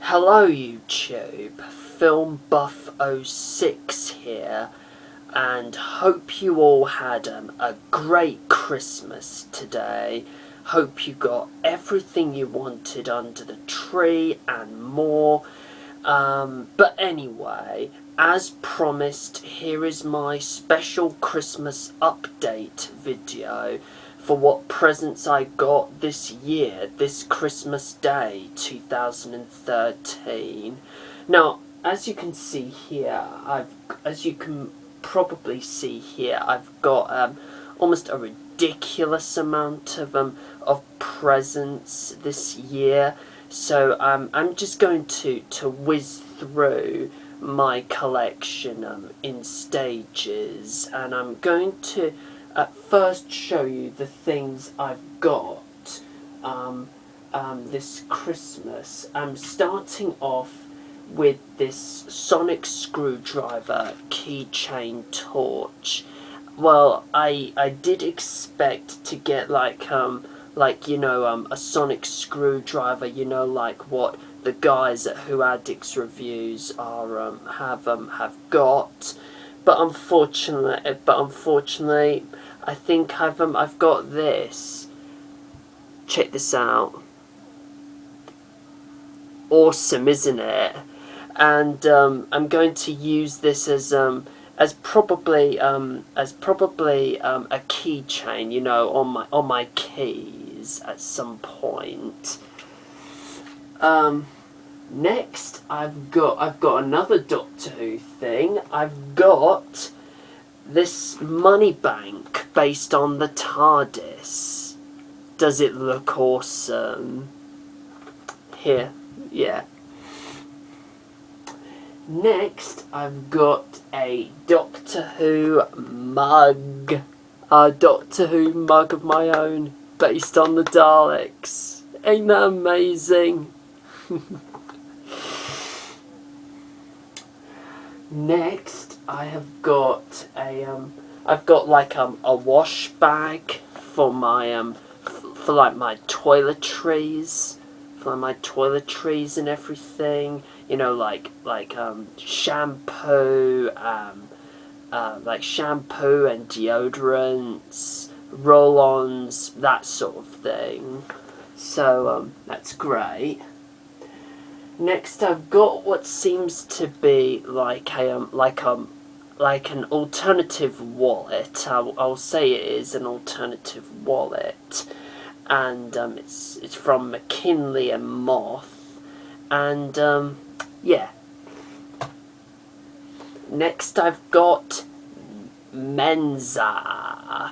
Hello YouTube, FilmBuff06 here, and hope you all had a great Christmas today. Hope you got everything you wanted under the tree and more. But anyway, as promised, here is my special Christmas update video for what presents I got this year, this Christmas Day 2013. Now, as you can see here, as you can probably see here, I've got almost a ridiculous amount of presents this year. So I'm just going to whiz through my collection in stages, and I'm going to first show you the things I've got this Christmas. I'm starting off with this sonic screwdriver keychain torch. Well, I did expect to get like a sonic screwdriver, like what the guys at Who Addicts Reviews are have got, but unfortunately, I think I've got this. Check this out. Awesome, isn't it? And I'm going to use this as probably a keychain, on my keys at some point. Next, I've got another Doctor Who thing. I've got this money bank based on the TARDIS. Does it look awesome? Here, yeah. Next, I've got a Doctor Who mug. A Doctor Who mug of my own, based on the Daleks. Ain't that amazing? Next, I have got a wash bag for my my toiletries, and everything. Shampoo, shampoo and deodorants, roll-ons, that sort of thing. So that's great. Next, I've got what seems to be like an alternative wallet. I'll say it is an alternative wallet, and it's from McKinley and Moth, and yeah. Next, I've got Mensa.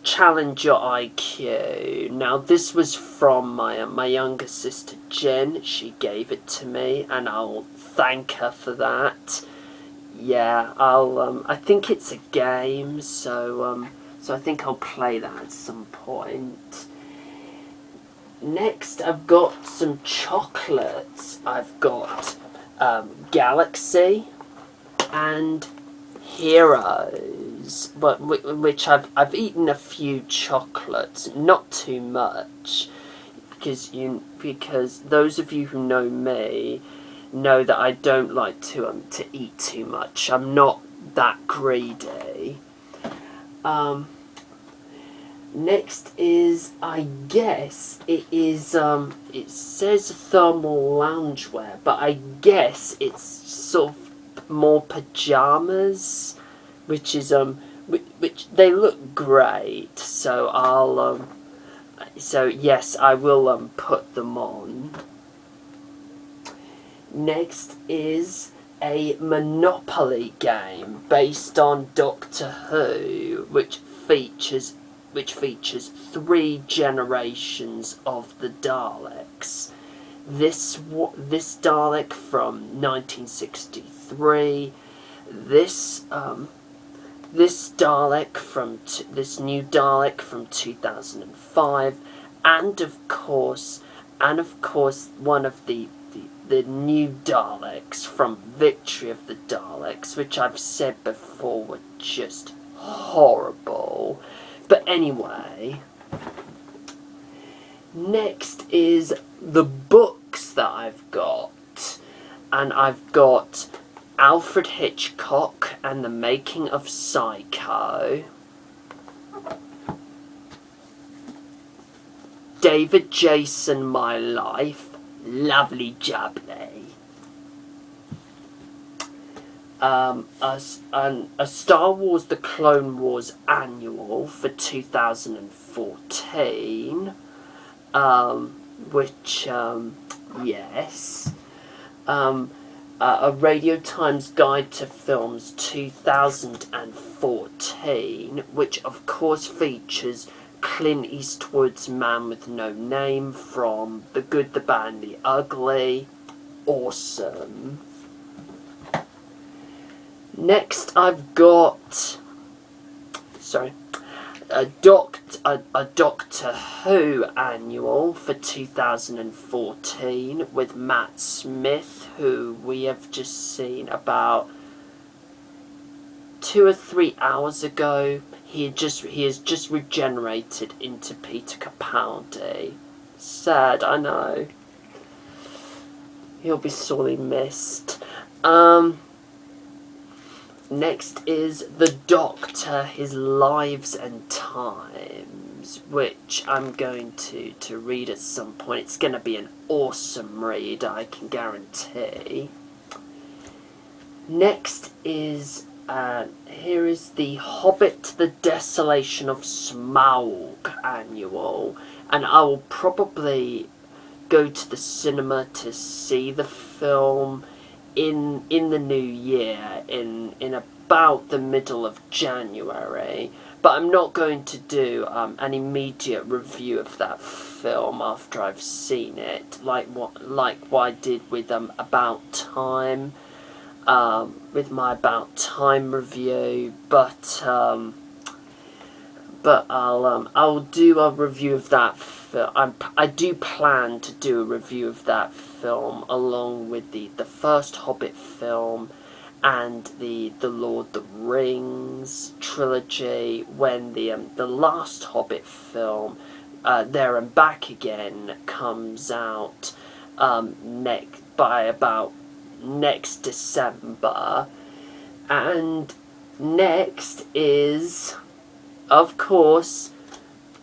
Challenge Your IQ. Now, this was from my younger sister Jen. She gave it to me, and I'll thank her for that. Yeah, I think it's a game, so I think I'll play that at some point. Next, I've got some chocolates. I've got Galaxy and Heroes, but which I've eaten a few chocolates, not too much, because those of you who know me know that I don't like to eat too much. I'm not that greedy. Next is, I guess it is it says thermal loungewear, but I guess it's sort of more pajamas, which is which they look great, so so yes, I will put them on. Next is a Monopoly game based on Doctor Who, which features 3 generations of the Daleks. This Dalek from 1963, this Dalek from this new Dalek from 2005, and of course one of the new Daleks from Victory of the Daleks, which I've said before were just horrible. But anyway, next is the books that I've got. and I've got Alfred Hitchcock and the Making of Psycho, David Jason My Life, lovely jubbly. A Star Wars The Clone Wars annual for 2014, which, yes. A Radio Times Guide to Films 2014, which of course features Clint Eastwood's Man with No Name from The Good, the Bad and the Ugly. Awesome. Next I've got, a Doctor Who annual for 2014 with Matt Smith, who we have just seen about 2 or 3 hours ago. He has just regenerated into Peter Capaldi. Sad, I know. He'll be sorely missed. Next is The Doctor, His Lives and Times, which I'm going to read at some point. It's going to be an awesome read, I can guarantee. Next is, here is The Hobbit, The Desolation of Smaug annual, and I will probably go to the cinema to see the film in the new year, in about the middle of January, but I'm not going to do an immediate review of that film after I've seen it, like what I did with About Time, with my About Time review, but I'll do a review of that film. I do plan to do a review of that film along with the first Hobbit film and the Lord of the Rings trilogy when the last Hobbit film, There and Back Again, comes out next December. And next is, of course,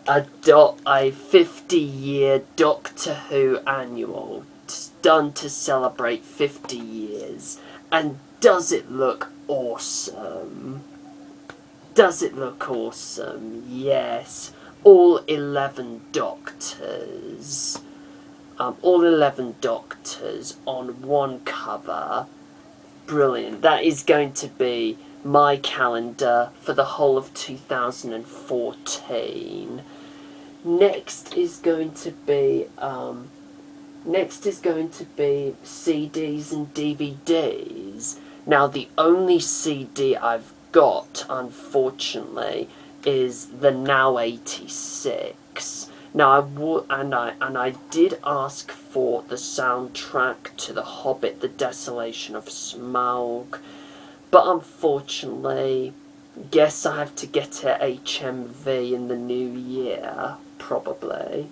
a 50-year Doctor Who annual done to celebrate 50 years. And does it look awesome? Does it look awesome? Yes. All 11 Doctors. All 11 Doctors on one cover. Brilliant. That is going to be my calendar for the whole of 2014. Next is going to be CDs and DVDs. Now the only CD I've got, unfortunately, is the Now 86. Now I did ask for the soundtrack to The Hobbit, The Desolation of Smaug, but unfortunately, guess I have to get it HMV in the new year, probably.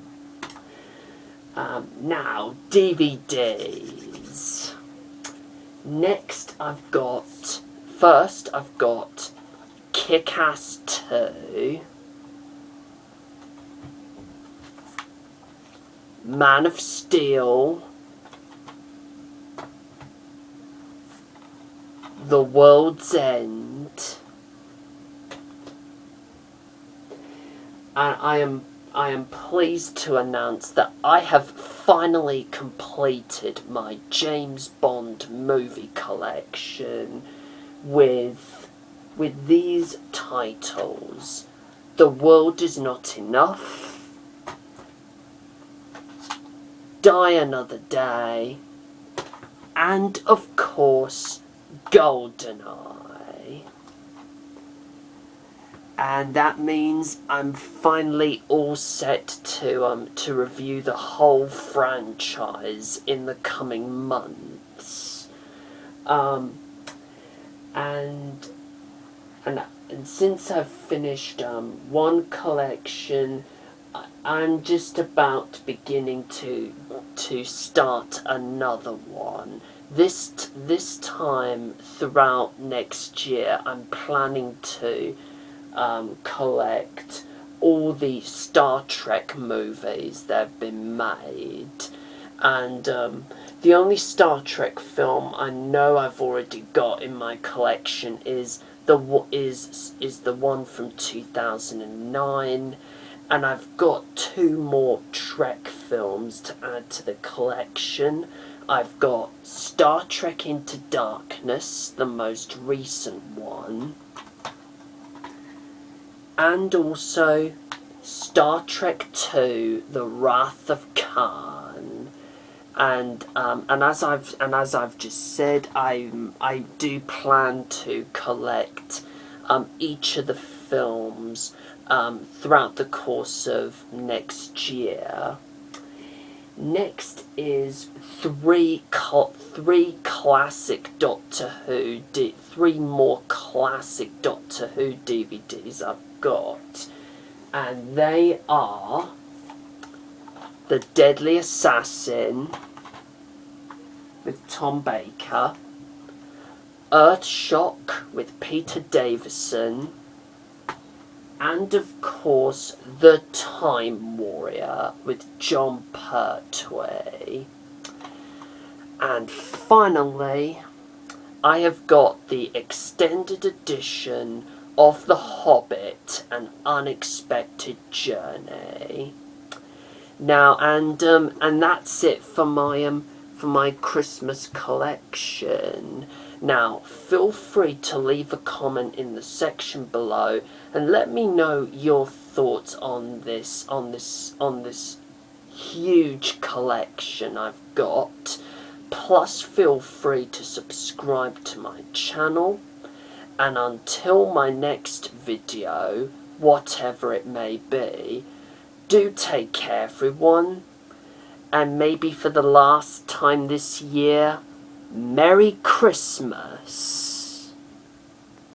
Now, DVDs. Next I've got Kick-Ass 2, Man of Steel, The World's End, and I am pleased to announce that I have finally completed my James Bond movie collection with these titles: The World Is Not Enough, Die Another Day, and of course GoldenEye. And that means I'm finally all set to review the whole franchise in the coming months. And since I've finished one collection, I'm just about beginning to start another one. This time throughout next year, I'm planning to collect all the Star Trek movies that have been made, and the only Star Trek film I know I've already got in my collection is the one from 2009. And I've got 2 more Trek films to add to the collection. I've got Star Trek Into Darkness, the most recent one, and also Star Trek II: The Wrath of Khan. And as I've just said, I do plan to collect each of the films throughout the course of next year. Next is three classic Doctor Who, 3 more classic Doctor Who DVDs I've got, and they are The Deadly Assassin with Tom Baker, Earthshock with Peter Davison, and of course The Time Warrior with Jon Pertwee. And finally, I have got the extended edition of The Hobbit: An Unexpected Journey. Now, and that's it for my Christmas collection. Now, feel free to leave a comment in the section below and let me know your thoughts on this huge collection I've got. Plus, feel free to subscribe to my channel. And until my next video, whatever it may be, do take care, everyone. And maybe for the last time this year, Merry Christmas.